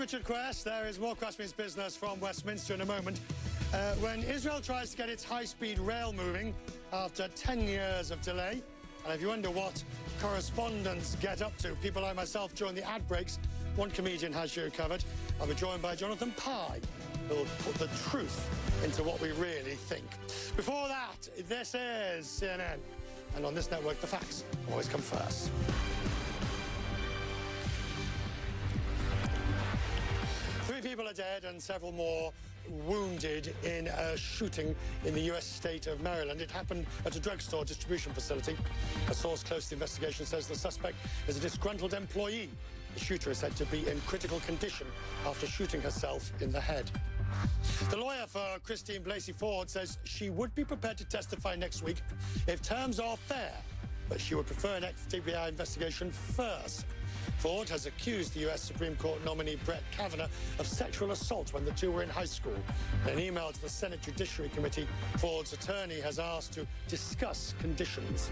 Richard Quest. There is more Crossmeans business from Westminster in a moment. When Israel tries to get its high-speed rail moving after 10 years of delay, and if you wonder what correspondents get up to, people like myself during the ad breaks, one comedian has you covered. I'll be joined by Jonathan Pye, who will put the truth into what we really think. Before that, this is CNN. And on this network, the facts always come first. Three people are dead and several more wounded in a shooting in the U.S. state of Maryland. It happened at a drugstore distribution facility. A source close to the investigation says the suspect is a disgruntled employee. The shooter is said to be in critical condition after shooting herself in the head. The lawyer for Christine Blasey Ford says she would be prepared to testify next week if terms are fair, but she would prefer an FBI investigation first. Ford has accused the U.S. Supreme Court nominee Brett Kavanaugh of sexual assault when the two were in high school. In an email to the Senate Judiciary Committee, Ford's attorney has asked to discuss conditions.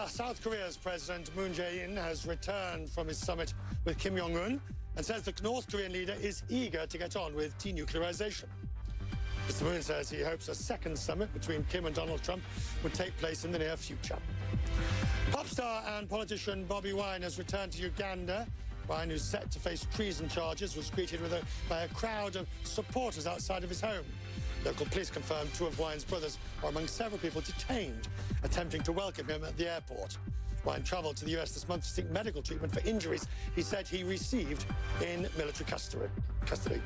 South Korea's President Moon Jae-in has returned from his summit with Kim Jong-un and says the North Korean leader is eager to get on with denuclearization. Mr. Moon says he hopes a second summit between Kim and Donald Trump would take place in the near future. Pop star and politician Bobby Wine has returned to Uganda. Wine, who's set to face treason charges, was greeted by a crowd of supporters outside of his home. Local police confirmed two of Wine's brothers are among several people detained, attempting to welcome him at the airport. Wine travelled to the US this month to seek medical treatment for injuries he said he received in military custody.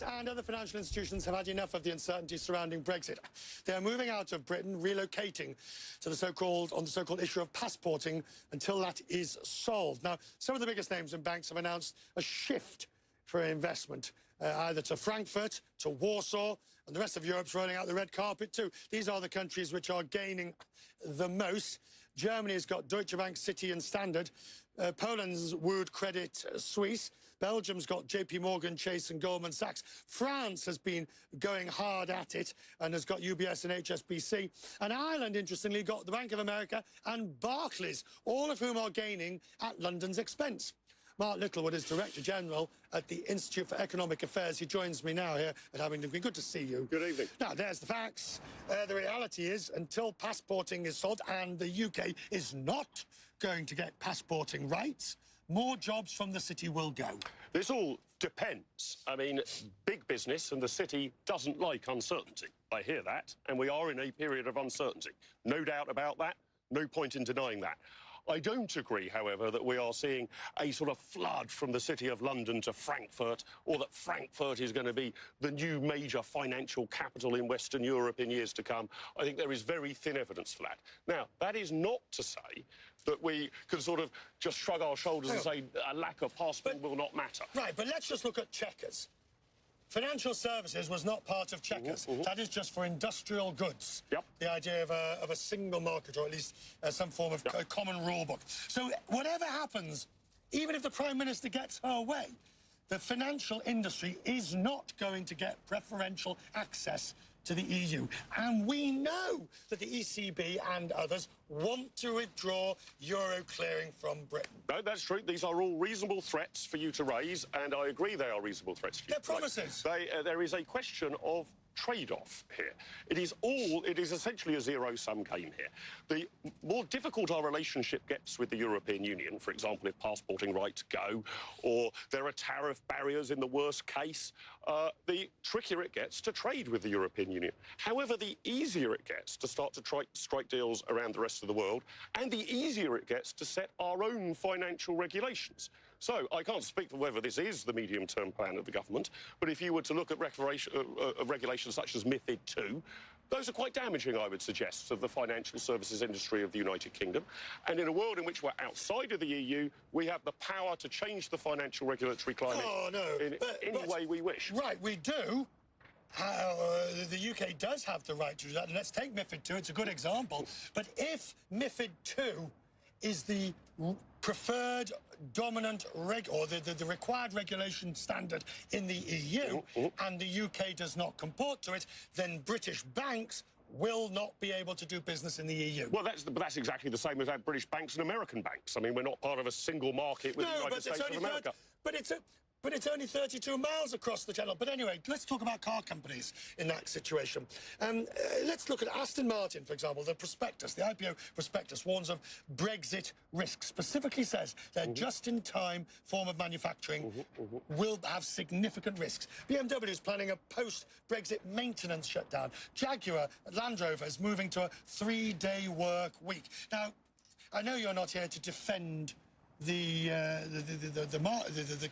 And other financial institutions have had enough of the uncertainty surrounding Brexit. They are moving out of Britain, relocating to the so-called issue of passporting until that is solved. Now, some of the biggest names and banks have announced a shift for investment, either to Frankfurt, to Warsaw, and the rest of Europe's rolling out the red carpet too. These are the countries which are gaining the most. Germany's got Deutsche Bank, Citi and Standard. Poland's wooed Credit Suisse. Belgium's got JP Morgan, Chase and Goldman Sachs. France has been going hard at it and has got UBS and HSBC. And Ireland, interestingly, got the Bank of America and Barclays, all of whom are gaining at London's expense. Mark Littlewood is Director General at the Institute for Economic Affairs. He joins me now here at Abingdon Green. Good to see you. Good evening. Now, there's the facts. The reality is, until passporting is solved, and the UK is not going to get passporting rights, more jobs from the city will go. This all depends. I mean, big business and the city doesn't like uncertainty. I hear that, and we are in a period of uncertainty. No doubt about that. No point in denying that. I don't agree, however, that we are seeing a sort of flood from the City of London to Frankfurt, or that Frankfurt is going to be the new major financial capital in Western Europe in years to come. I think there is very thin evidence for that. Now, that is not to say that we can sort of just shrug our shoulders and say a lack of passport will not matter. Right, but let's just look at Chequers. Financial services was not part of Chequers. That is just for industrial goods. Yep. The idea of a single market, or at least some form of common rule book. So whatever happens, even if the Prime Minister gets her way, the financial industry is not going to get preferential access to the EU. And we know that the ECB and others want to withdraw euro clearing from Britain. No, that's true. These are all reasonable threats for you to raise, and I agree they are reasonable threats. They're promises. There is a question of trade-off here. It is essentially a zero-sum game here. The more difficult our relationship gets with the European Union, for example, if passporting rights go, or there are tariff barriers in the worst case, the trickier it gets to trade with the European Union. However, the easier it gets to start to strike deals around the rest of the world, and the easier it gets to set our own financial regulations. So I can't speak for whether this is the medium-term plan of the government, but if you were to look at regulations such as MiFID II, those are quite damaging, I would suggest, to the financial services industry of the United Kingdom. And in a world in which we're outside of the EU, we have the power to change the financial regulatory climate in any way we wish. Right, we do. The UK does have the right to do that. And let's take MiFID II, it's a good example. But if MiFID II is the preferred dominant or the required regulation standard in the EU, and the UK does not comport to it, then British banks will not be able to do business in the EU. Well, that's exactly the same as our British banks and American banks. I mean, we're not part of a single market with the United States of America. But it's only 32 miles across the channel. But anyway, let's talk about car companies in that situation. Let's look at Aston Martin, for example. The prospectus, the IPO prospectus, warns of Brexit risk. Specifically says their just-in-time form of manufacturing will have significant risks. BMW is planning a post-Brexit maintenance shutdown. Jaguar Land Rover is moving to a 3-day work week. Now, I know you're not here to defend the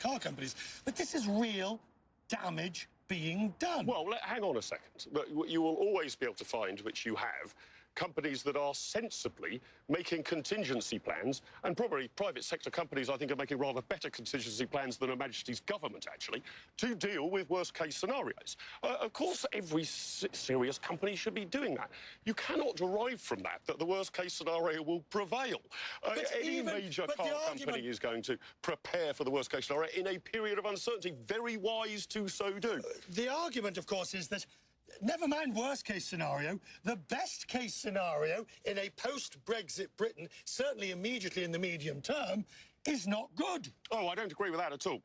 car companies, but this is real damage being done. Well, hang on a second. You will always be able to find, which you have, companies that are sensibly making contingency plans, and probably private sector companies, I think, are making rather better contingency plans than Her Majesty's government, actually, to deal with worst-case scenarios. Of course, every serious company should be doing that. You cannot derive from that the worst-case scenario will prevail. Any major car company is going to prepare for the worst-case scenario in a period of uncertainty. Very wise to so do. The argument, of course, is that never mind worst-case scenario, the best-case scenario in a post-Brexit Britain, certainly immediately in the medium term, is not good. Oh, I don't agree with that at all.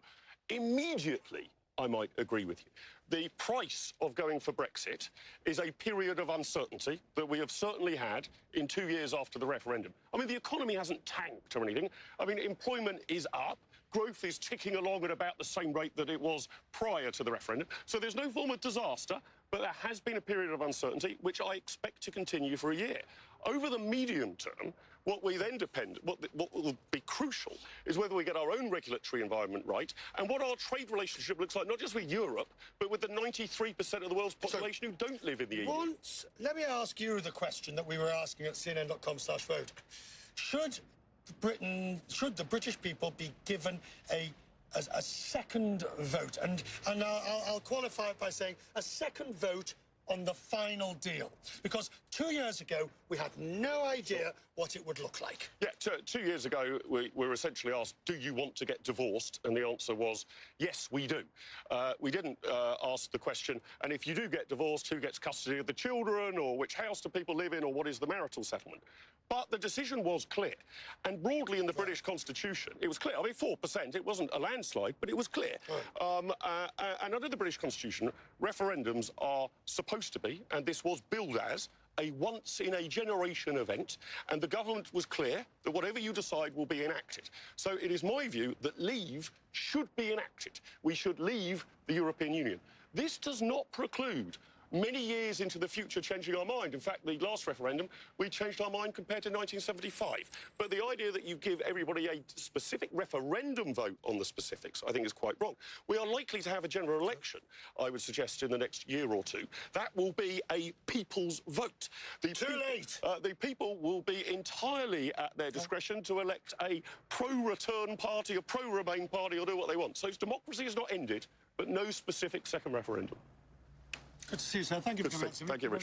Immediately, I might agree with you. The price of going for Brexit is a period of uncertainty that we have certainly had in 2 years after the referendum. I mean, the economy hasn't tanked or anything. I mean, employment is up. Growth is ticking along at about the same rate that it was prior to the referendum. So there's no form of disaster, but there has been a period of uncertainty, which I expect to continue for a year. Over the medium term, what will be crucial is whether we get our own regulatory environment right and what our trade relationship looks like, not just with Europe, but with the 93% of the world's population who don't live in the EU. Let me ask you the question that we were asking at cnn.com/vote. Should the British people be given a second vote? And I'll qualify it by saying a second vote on the final deal. Because 2 years ago, we had no idea what it would look like. Yeah, 2 years ago, we were essentially asked, do you want to get divorced? And the answer was, yes, we do. We didn't ask the question, and if you do get divorced, who gets custody of the children, or which house do people live in, or what is the marital settlement? But the decision was clear. And broadly in the British Constitution, it was clear. I mean, 4%, it wasn't a landslide, but it was clear. And under the British Constitution, referendums are supposed to be, and this was billed as, a once-in-a-generation event, and the government was clear that whatever you decide will be enacted. So it is my view that leave should be enacted. We should leave the European Union. This does not preclude many years into the future changing our mind. In fact, the last referendum, we changed our mind compared to 1975. But the idea that you give everybody a specific referendum vote on the specifics, I think is quite wrong. We are likely to have a general election, I would suggest, in the next year or two. That will be a people's vote. Too late. The people will be entirely at their discretion to elect a pro-return party, a pro-remain party, or do what they want. So democracy is not ended, but no specific second referendum. Good to see you, sir. Thank you for coming. Thank you, Richard.